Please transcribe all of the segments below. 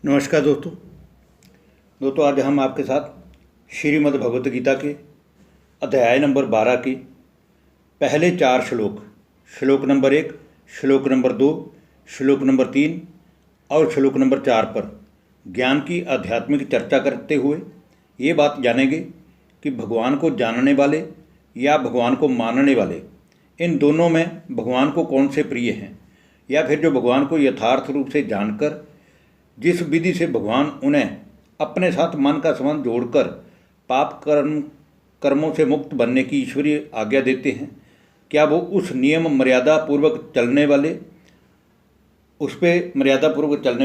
नमस्कार दोस्तों आज हम आपके साथ श्रीमद् भगवत गीता के अध्याय नंबर 12 के पहले 4 श्लोक नंबर 1, श्लोक नंबर 2, श्लोक नंबर 3 और श्लोक नंबर 4 पर ज्ञान की आध्यात्मिक चर्चा करते हुए ये बात जानेंगे कि भगवान को जानने वाले या भगवान को मानने वाले, इन दोनों में भगवान को कौन से प्रिय हैं, या फिर जो भगवान को यथार्थ रूप से जानकर जिस विधि से भगवान उन्हें अपने साथ मन का संबंध जोड़कर पाप कर्मों से मुक्त बनने की ईश्वरीय आज्ञा देते हैं, क्या वो उस नियम मर्यादा पूर्वक चलने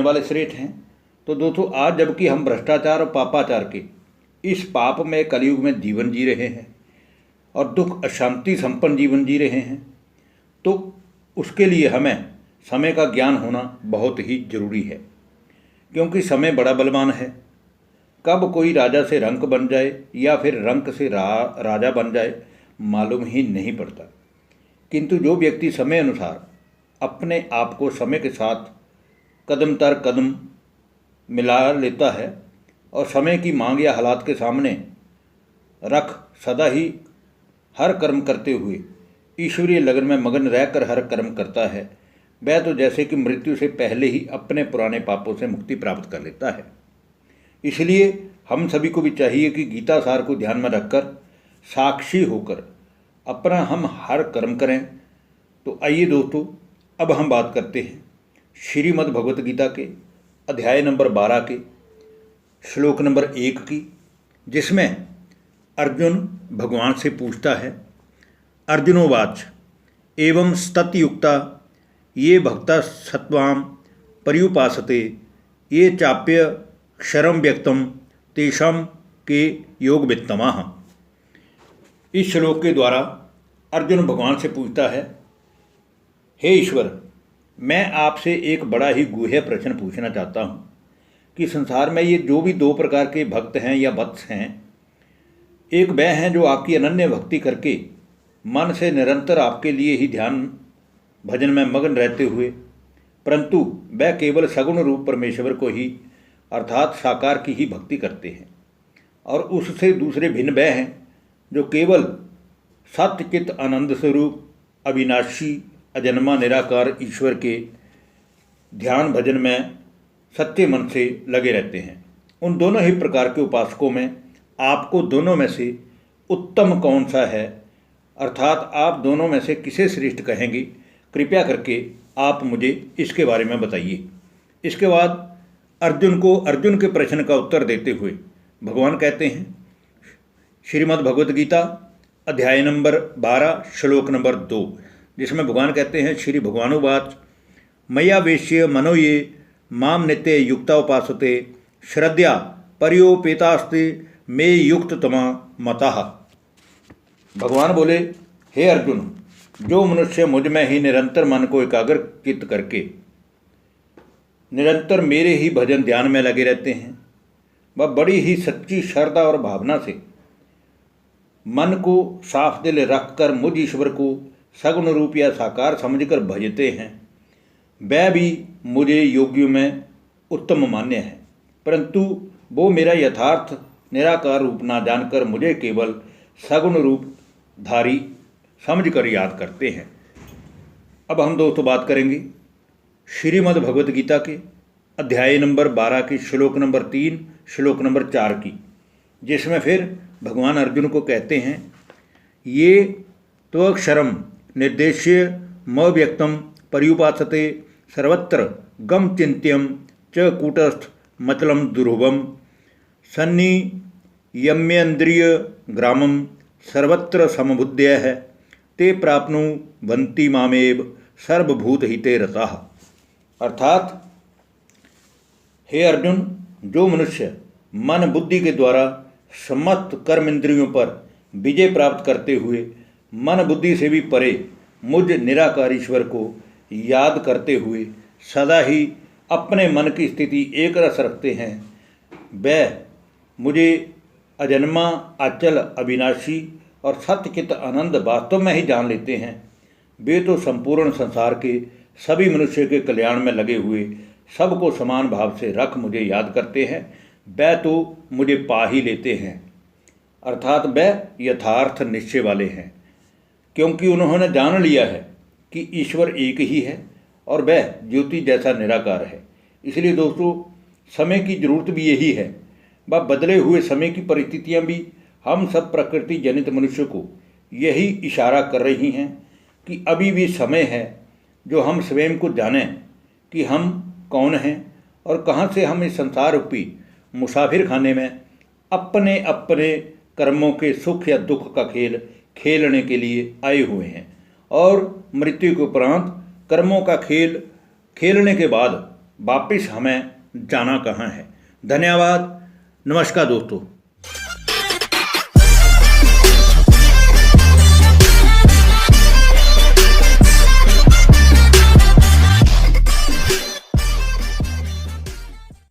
वाले श्रेष्ठ हैं। तो दोस्तों आज जबकि हम भ्रष्टाचार और पापाचार के इस पाप में कलयुग में जीवन जी रहे हैं और दुख अशांति संपन्न जीवन जी रहे हैं, तो उसके लिए हमें समय का ज्ञान होना बहुत ही जरूरी है, क्योंकि समय बड़ा बलवान है। कब कोई राजा से रंक बन जाए या फिर रंक से राजा बन जाए मालूम ही नहीं पड़ता। किंतु जो व्यक्ति समय अनुसार अपने आप को समय के साथ कदम दर कदम मिला लेता है और समय की मांग या हालात के सामने रख सदा ही हर कर्म करते हुए ईश्वरीय लगन में मगन रहकर हर कर्म करता है, वह तो जैसे कि मृत्यु से पहले ही अपने पुराने पापों से मुक्ति प्राप्त कर लेता है। इसलिए हम सभी को भी चाहिए कि गीता सार को ध्यान में रखकर साक्षी होकर अपना हम हर कर्म करें। तो आइए दोस्तों, अब हम बात करते हैं श्रीमद् भगवत गीता के अध्याय नंबर 12 के श्लोक नंबर 1 की, जिसमें अर्जुन भगवान से पूछता है। अर्जुनोवाच एवं स्ततयुक्ता ये भक्ता सत्वां पर्युपासते ये चाप्य क्षरम व्यक्तम तेषां के योग वित्तमाः। इस श्लोक के द्वारा अर्जुन भगवान से पूछता है, हे ईश्वर, मैं आपसे एक बड़ा ही गूढ़ प्रश्न पूछना चाहता हूँ कि संसार में ये जो भी 2 प्रकार के भक्त हैं या वत्स हैं, एक वह हैं जो आपकी अनन्य भक्ति करके मन से निरंतर आपके लिए ही ध्यान भजन में मगन रहते हुए, परंतु वह केवल सगुण रूप परमेश्वर को ही अर्थात साकार की ही भक्ति करते हैं, और उससे दूसरे भिन्न वह हैं जो केवल सत्य चित्त आनंद स्वरूप अविनाशी अजन्मा निराकार ईश्वर के ध्यान भजन में सच्चे मन से लगे रहते हैं। उन दोनों ही प्रकार के उपासकों में आपको दोनों में से उत्तम कौन सा है, अर्थात आप दोनों में से किसे श्रेष्ठ कहेंगे, कृपया करके आप मुझे इसके बारे में बताइए। इसके बाद अर्जुन के प्रश्न का उत्तर देते हुए भगवान कहते हैं, श्रीमद् भगवत गीता अध्याय नंबर 12 श्लोक नंबर 2, जिसमें भगवान कहते हैं, श्री भगवानुवाच मया वेश्य मनो ये माम नित्य युक्ता उपासते श्रद्धा पर्योपेतास्ते मे युक्त तमा मतः। भगवान बोले, हे अर्जुन, जो मनुष्य मुझ में ही निरंतर मन को एकाग्र चित्त करके निरंतर मेरे ही भजन ध्यान में लगे रहते हैं, वह बड़ी ही सच्ची श्रद्धा और भावना से मन को साफ दिल रखकर मुझ ईश्वर को सगुण रूप या साकार समझकर भजते हैं, वह भी मुझे योगियों में उत्तम मान्य है। परंतु वो मेरा यथार्थ निराकार रूप ना जानकर मुझे केवल सगुण रूप धारी समझकर याद करते हैं। अब हम दोस्तों बात करेंगे श्रीमद् भगवत गीता के अध्याय नंबर 12 के श्लोक नंबर 3 श्लोक नंबर 4 की, जिसमें फिर भगवान अर्जुन को कहते हैं, ये त्वक्षरम निर्देश्य म व्यक्तम पर्युपासते सर्वत्र गम चिंत्यम च कूटस्थ मचलम दुर्भम सन्नियम्येन्द्रिय ग्रामम सर्वत्र समबुद्धय है ते प्राप्नुवन्ति मामेव सर्वभूत हिते रताः। अर्थात हे अर्जुन, जो मनुष्य मन बुद्धि के द्वारा समस्त कर्म इंद्रियों पर विजय प्राप्त करते हुए मन बुद्धि से भी परे मुझ निराकार ईश्वर को याद करते हुए सदा ही अपने मन की स्थिति एक रस रखते हैं, वह मुझे अजन्मा अचल अविनाशी और सत्यचित आनंद वास्तव में ही जान लेते हैं। वे तो संपूर्ण संसार के सभी मनुष्य के कल्याण में लगे हुए सबको समान भाव से रख मुझे याद करते हैं, वह तो मुझे पा ही लेते हैं। अर्थात वह यथार्थ निश्चय वाले हैं, क्योंकि उन्होंने जान लिया है कि ईश्वर एक ही है और वह ज्योति जैसा निराकार है। इसलिए दोस्तों, समय की जरूरत भी यही है। वह बदले हुए समय की परिस्थितियां भी हम सब प्रकृति जनित मनुष्य को यही इशारा कर रही हैं कि अभी भी समय है जो हम स्वयं को जानें कि हम कौन हैं और कहाँ से हम इस संसार रूपी मुसाफिर खाने में अपने अपने कर्मों के सुख या दुख का खेल खेलने के लिए आए हुए हैं, और मृत्यु के उपरांत कर्मों का खेल खेलने के बाद वापस हमें जाना कहाँ है। धन्यवाद। नमस्कार दोस्तों।